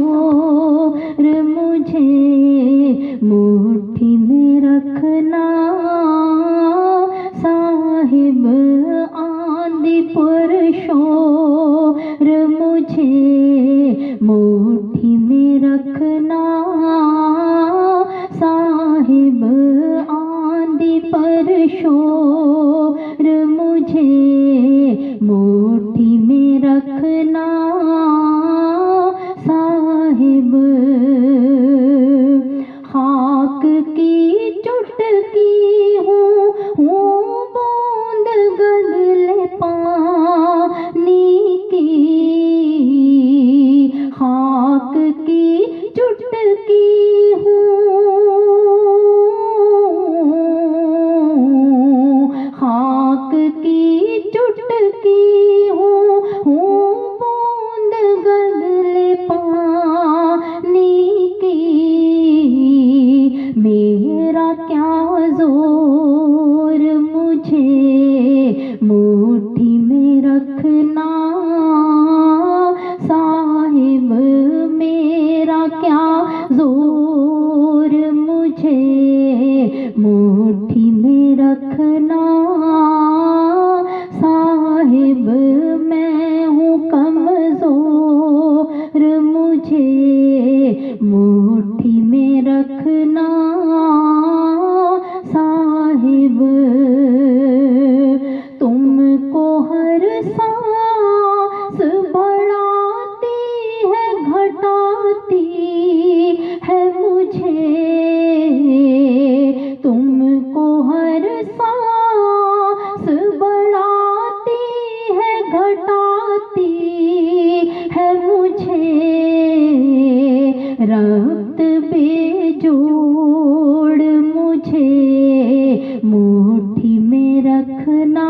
शोर मुझे मुट्ठी में रखना साहिब आंधी पुरशोर मुझे मुट्ठी में रखना साहिब आंधी पर शोर मुझे मुट्ठी में रखना साहिब। खाक की चुटकी हूँ बूंद गगले पानी की। खाक की चुटकी हूँ, खाक की चुटकी हूँ बूंद गगले पानी की। मेरा क्या जोर मुझे मुट्ठी में रखना साहिब। मेरा क्या जोर मुझे मुट्ठी में रखना साहिब। मैं हूँ कमजोर मुझे मुट्ठी में रखना साहिब। तुमको हर सांस बढ़ाती है घटाती है मुझे। तुमको हर सांस बढ़ाती है घटाती है मुझे। रक्त बेजोड़ मुझे मुट्ठी में रखना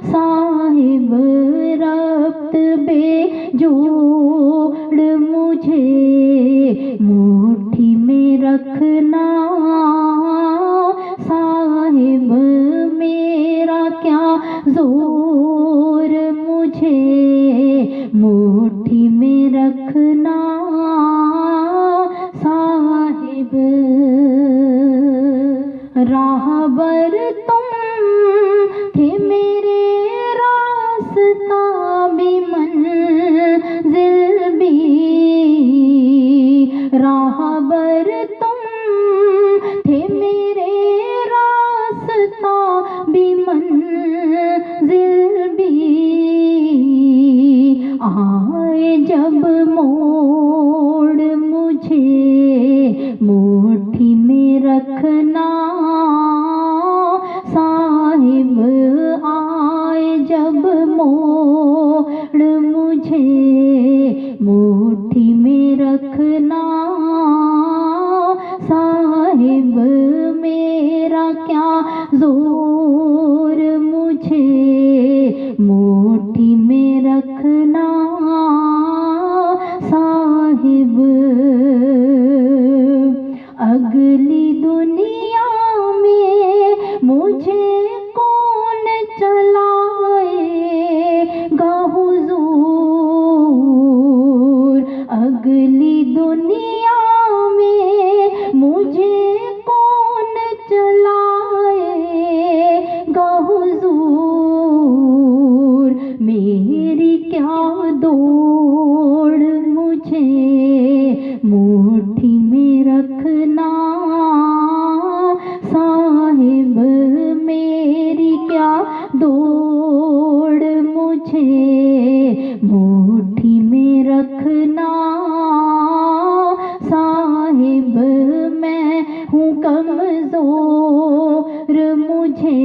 साहिब। रक्त बेजोड़ मुझे मुट्ठी में रखना साहिब। मेरा क्या जोर मुझे मुट्ठी में रखना साहिब। राहबर तुम थे मेरे रास्ता भी मंजिल भी। राहबर तुम थे मेरे रास्ता भी मंजिल भी। आए जब मोड़ मुझे मुट्ठी में रखना साहिब। आए जब मोड़ मुझे मुट्ठी में रखना साहिब। मेरा क्या जोर मुझे मुट्ठी में रखना साहिब। अगली दुनिया में मुझे कौन चलाएगा हुजूर। अगली दुनिया में मुझे कौन चलाएगा हुजूर। मेरी क्या दौड़ मुझे मुट्ठी में रखना साहिब। मेरी क्या दौड़ मुझे मुट्ठी में रखना साहिब। मैं हूँ कमजोर मुझे